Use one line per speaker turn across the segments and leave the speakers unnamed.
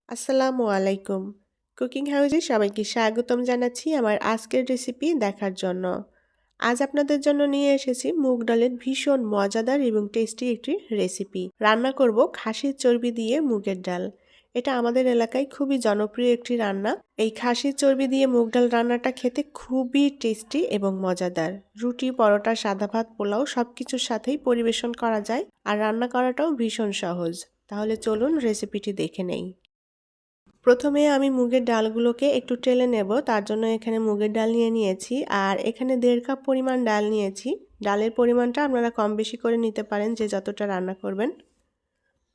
আসসালামু আলাইকুম। কুকিং হাউজে সবাইকে স্বাগতম জানাচ্ছি আমার আজকের রেসিপি দেখার জন্য। আজ আপনাদের জন্য নিয়ে এসেছি মুগ ডালের ভীষণ মজাদার এবং টেস্টি একটি রেসিপি। রান্না করব খাসির চর্বি দিয়ে মুগের ডাল। এটা আমাদের এলাকায় খুবই জনপ্রিয় একটি রান্না। এই খাসির চর্বি দিয়ে মুগ ডাল রান্নাটা খেতে খুবই টেস্টি এবং মজাদার। রুটি, পরোটা, সাদা ভাত, পোলাও সবকিছুর সাথেই পরিবেশন করা যায় আর রান্না করাটাও ভীষণ সহজ। তাহলে চলুন রেসিপিটি দেখে নেই। প্রথমে আমি মুগের ডালগুলোকে একটু টেলে নেব, তার জন্য এখানে মুগের ডাল নিয়ে নিয়েছি আর এখানে 1.5 কাপ পরিমাণ ডাল নিয়েছি। ডালের পরিমাণটা আপনারা কম বেশি করে নিতে পারেন যে যতটা রান্না করবেন।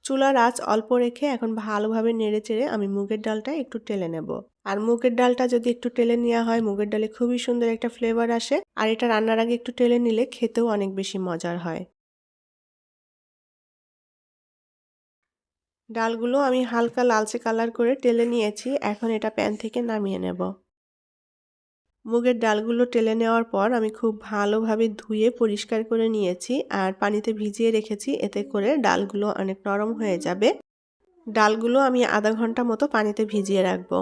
চুলার আঁচ অল্প রেখে এখন ভালোভাবে নেড়েচেড়ে আমি মুগের ডালটা একটু টেলে নেব। আর মুগের ডালটা যদি একটু টেলে নেওয়া হয় মুগের ডালে খুবই সুন্দর একটা ফ্লেভার আসে আর এটা রান্নার আগে একটু টেলে নিলে খেতেও অনেক বেশি মজার হয়। ডালগুলো আমি হালকা লালচে কালার করে টেলে নিয়েছি, এখন এটা প্যান থেকে নামিয়ে নেব। মুগের ডালগুলো টেলে নেওয়ার পর আমি খুব ভালোভাবে ধুয়ে পরিষ্কার করে নিয়েছি আর পানিতে ভিজিয়ে রেখেছি, এতে করে ডালগুলো অনেক নরম হয়ে যাবে। ডালগুলো আমি আধা ঘন্টা মতো পানিতে ভিজিয়ে রাখবো।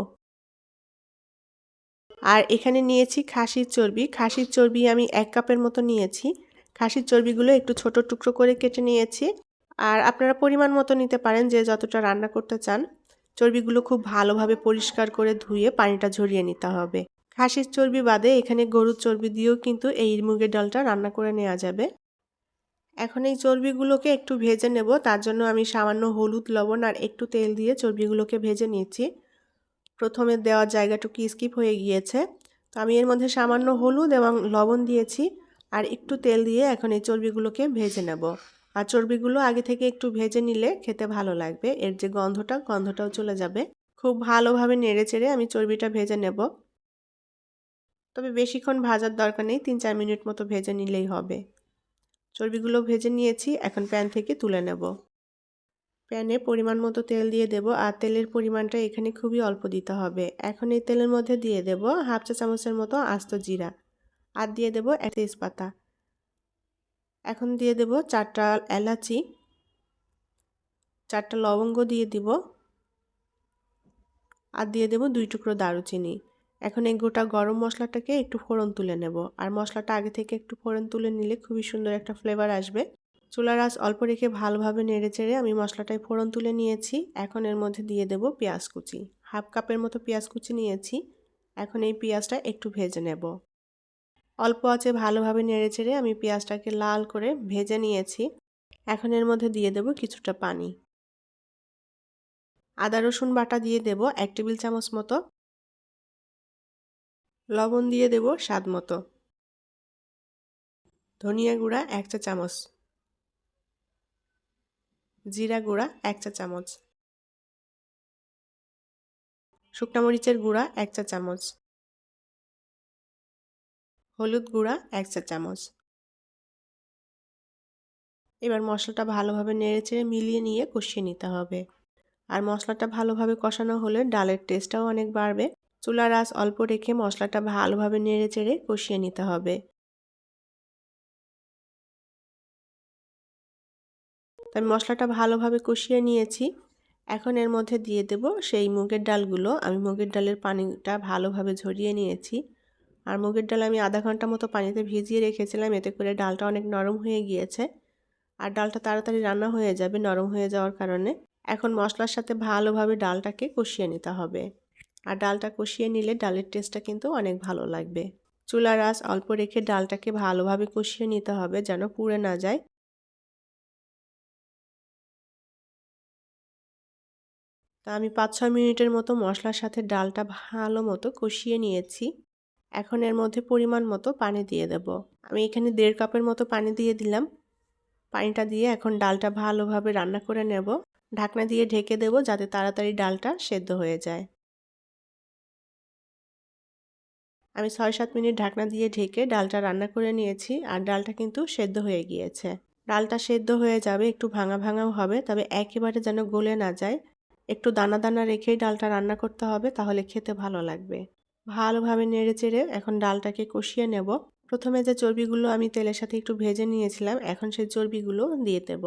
আর এখানে নিয়েছি খাসির চর্বি। খাসির চর্বি আমি 1 কাপের মতো নিয়েছি। খাসির চর্বিগুলো একটু ছোট টুকরো করে কেটে নিয়েছি। আর আপনারা পরিমাণ মতো নিতে পারেন যে যতটা রান্না করতে চান। চর্বিগুলো খুব ভালোভাবে পরিষ্কার করে ধুয়ে পানিটা ঝরিয়ে নিতে হবে। খাসির চর্বি বাদে এখানে গরুর চর্বি দিয়েও কিন্তু এই মুগের ডালটা রান্না করে নেওয়া যাবে। এখন এই চর্বিগুলোকে একটু ভেজে নেব, তার জন্য আমি সামান্য হলুদ, লবণ আর একটু তেল দিয়ে চর্বিগুলোকে ভেজে নিচ্ছি। প্রথমে দেওয়ার জায়গাটুকু স্কিপ হয়ে গিয়েছে, তো আমি এর মধ্যে সামান্য হলুদ এবং লবণ দিয়েছি আর একটু তেল দিয়ে এখন এই চর্বিগুলোকে ভেজে নেব। আর চর্বিগুলো আগে থেকে একটু ভেজে নিলে খেতে ভালো লাগবে, এর যে গন্ধটাও চলে যাবে। খুব ভালোভাবে নেড়েচেড়ে আমি চর্বিটা ভেজে নেব, তবে বেশিক্ষণ ভাজার দরকার নেই, 3-4 মিনিট মতো ভেজে নিলেই হবে। চর্বিগুলো ভেজে নিয়েছি, এখন প্যান থেকে তুলে নেব। প্যানে পরিমাণ মতো তেল দিয়ে দেব আর তেলের পরিমাণটা এখানে খুবই অল্প দিতে হবে। এখন এই তেলের মধ্যে দিয়ে দেব 1/2 চা চামচের মতো আস্ত জিরা আর দিয়ে দেব 1 তেজপাতা। এখন দিয়ে দেব 4টা এলাচি, 4টা লবঙ্গ দিয়ে দিব আর দিয়ে দেব 2 টুকরো দারুচিনি। এখন এই গোটা গরম মশলাটাকে একটু ফোড়ন তুলে নেব আর মশলাটা আগে থেকে একটু ফোড়ন তুলে নিলে খুবই সুন্দর একটা ফ্লেভার আসবে। চুলার আঁচ অল্প রেখে ভালোভাবে নেড়েচেড়ে আমি মশলাটায় ফোড়ন তুলে নিয়েছি। এখন এর মধ্যে দিয়ে দেব পেঁয়াজ কুচি। 1/2 কাপের মতো পেঁয়াজ কুচি নিয়েছি। এখন এই পেঁয়াজটা একটু ভেজে নেব। অল্প আঁচে ভালোভাবে নেড়েচেড়ে আমি পেঁয়াজটাকে লাল করে ভেজে নিয়েছি। এখন এর মধ্যে দিয়ে দেব কিছুটা পানি। আদা রসুন বাটা দিয়ে দেব 1 টেবিল চামচ মতো। লবণ দিয়ে দেব স্বাদ মতো। ধনিয়া গুঁড়া 1 চা চামচ। জিরা গুঁড়া 1 চা চামচ। শুকনা মরিচের গুঁড়া 1 চা চামচ। হলুদ গুঁড়া 1 চা চামচ। এবার মশলাটা ভালোভাবে নেড়েচেড়ে মিলিয়ে নিয়ে কষিয়ে নিতে হবে। আর মশলাটা ভালোভাবে কষানো হলে ডালের টেস্টটাও অনেক বাড়বে। চুলার আঁচ অল্প রেখে মশলাটা ভালোভাবে নেড়েচেড়ে কষিয়ে নিতে হবে। আমি মশলাটা ভালোভাবে কষিয়ে নিয়েছি। এখন এর মধ্যে দিয়ে দেব সেই মুগের ডালগুলো। আমি মুগের ডালের পানিটা ভালোভাবে ঝরিয়ে নিয়েছি। আর মুগের ডাল আমি আধা ঘন্টা মতো পানিতে ভিজিয়ে রেখেছিলাম, এতে করে ডালটা অনেক নরম হয়ে গিয়েছে আর ডালটা তাড়াতাড়ি রান্না হয়ে যাবে নরম হয়ে যাওয়ার কারণে। এখন মশলার সাথে ভালোভাবে ডালটাকে কষিয়ে নিতে হবে। আর ডালটা কষিয়ে নিলে ডালের টেস্টটা কিন্তু অনেক ভালো লাগবে। চুলার আঁচ অল্প রেখে ডালটাকে ভালোভাবে কষিয়ে নিতে হবে যেন পুড়ে না যায়। তা আমি 5-6 মিনিটের মতো মশলার সাথে ডালটা ভালো মতো কষিয়ে নিয়েছি। এখন এর মধ্যে পরিমাণ মতো পানি দিয়ে দেব। আমি এখানে 1.5 কাপের মতো পানি দিয়ে দিলাম। পানিটা দিয়ে এখন ডালটা ভালোভাবে রান্না করে নেব। ঢাকনা দিয়ে ঢেকে দেব যাতে তাড়াতাড়ি ডালটা সেদ্ধ হয়ে যায়। আমি 6-7 মিনিট ঢাকনা দিয়ে ঢেকে ডালটা রান্না করে নিয়েছি আর ডালটা কিন্তু সেদ্ধ হয়ে গিয়েছে। ডালটা সেদ্ধ হয়ে যাবে, একটু ভাঙা ভাঙাও হবে, তবে একেবারে যেন গলে না যায়। একটু দানা দানা রেখেই ডালটা রান্না করতে হবে, তাহলে খেতে ভালো লাগবে। ভালোভাবে নেড়েচেড়ে এখন ডালটাকে কষিয়ে নেব। প্রথমে যে চর্বিগুলো আমি তেলের সাথে একটু ভেজে নিয়েছিলাম, এখন সেই চর্বিগুলো দিয়ে দেব।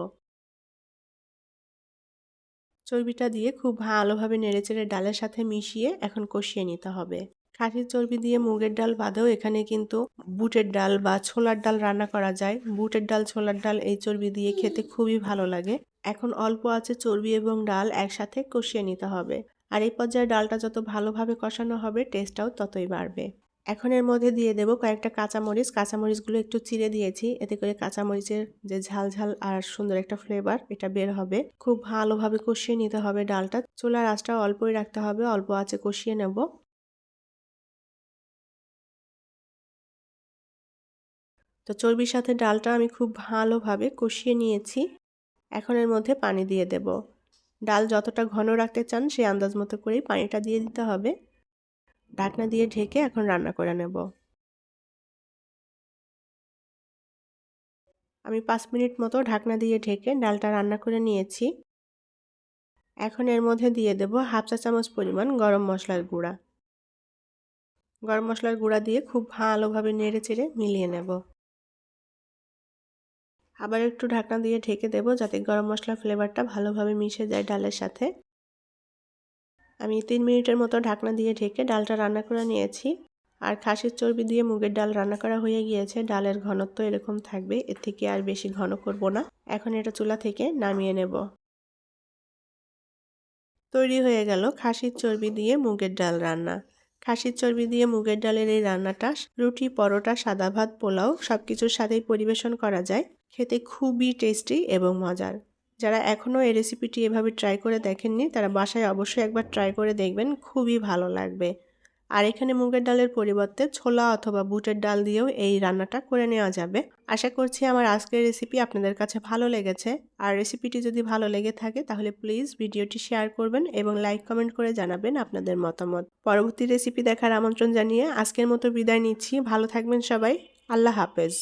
চর্বিটা দিয়ে খুব ভালোভাবে নেড়েচেড়ে ডালের সাথে মিশিয়ে এখন কষিয়ে নিতে হবে। খাসির চর্বি দিয়ে মুগের ডাল বাদেও এখানে কিন্তু বুটের ডাল বা ছোলার ডাল রান্না করা যায়। বুটের ডাল, ছোলার ডাল এই চর্বি দিয়ে খেতে খুবই ভালো লাগে। এখন অল্প আঁচে চর্বি এবং ডাল একসাথে কষিয়ে নিতে হবে। আর এই পর্যায়ে ডালটা যত ভালোভাবে কষানো হবে টেস্টটাও ততই বাড়বে। এখন এর মধ্যে দিয়ে দেব কয়েকটা কাঁচামরিচ। কাঁচামরিচগুলো একটু চিড়ে দিয়েছি, এতে করে কাঁচামরিচের যে ঝাল ঝাল আর সুন্দর একটা ফ্লেভার এটা বের হবে। খুব ভালোভাবে কষিয়ে নিতে হবে ডালটা। চুলার আঁচটা অল্পই রাখতে হবে, অল্প আঁচে কষিয়ে নেব। তো চর্বির সাথে ডালটা আমি খুব ভালোভাবে কষিয়ে নিয়েছি। এখন এর মধ্যে পানি দিয়ে দেব। ডাল যতটা ঘন রাখতে চান সেই আন্দাজ মতো করেই পানিটা দিয়ে দিতে হবে। ঢাকনা দিয়ে ঢেকে এখন রান্না করে নেব। আমি 5 মিনিট মতো ঢাকনা দিয়ে ঢেকে ডালটা রান্না করে নিয়েছি। এখন এর মধ্যে দিয়ে দেব হাফ চা চামচ পরিমাণ গরম মশলার গুঁড়া। গরম মশলার গুঁড়া দিয়ে খুব ভালোভাবে নেড়েচেড়ে মিলিয়ে নেব। আবার একটু ঢাকনা দিয়ে ঢেকে দেব যাতে গরম মশলার ফ্লেভারটা ভালোভাবে মিশে যায় ডালের সাথে। আমি 3 মিনিটের মতো ঢাকনা দিয়ে ঢেকে ডালটা রান্না করে নিয়েছি। আর খাসির চর্বি দিয়ে মুগের ডাল রান্না করা হয়ে গিয়েছে। ডালের ঘনত্ব এরকম থাকবে, এর থেকে আর বেশি ঘন করব না। এখন এটা চুলা থেকে নামিয়ে নেব। তৈরি হয়ে গেল খাসির চর্বি দিয়ে মুগের ডাল রান্না। খাসির চর্বি দিয়ে মুগের ডালের এই রান্নাটা রুটি, পরোটা, সাদা ভাত, পোলাও সবকিছুর সাথেই পরিবেশন করা যায়। খেতে খুবই টেস্টি এবং মজার। যারা এখনও এই রেসিপিটি এভাবে ট্রাই করে দেখেননি তারা বাসায় অবশ্যই একবার ট্রাই করে দেখবেন, খুবই ভালো লাগবে। আর এখানে মুগের ডালের পরিবর্তে ছোলা অথবা বুটের ডাল দিয়েও এই রান্নাটা করে নেওয়া যাবে। আশা করছি আমার আজকের রেসিপি আপনাদের কাছে ভালো লেগেছে। আর রেসিপিটি যদি ভালো লেগে থাকে তাহলে প্লিজ ভিডিওটি শেয়ার করবেন এবং লাইক কমেন্ট করে জানাবেন আপনাদের মতামত। পরবর্তী রেসিপি দেখার আমন্ত্রণ জানিয়ে আজকের মতো বিদায় নিচ্ছি। ভালো থাকবেন সবাই। আল্লাহ হাফেজ।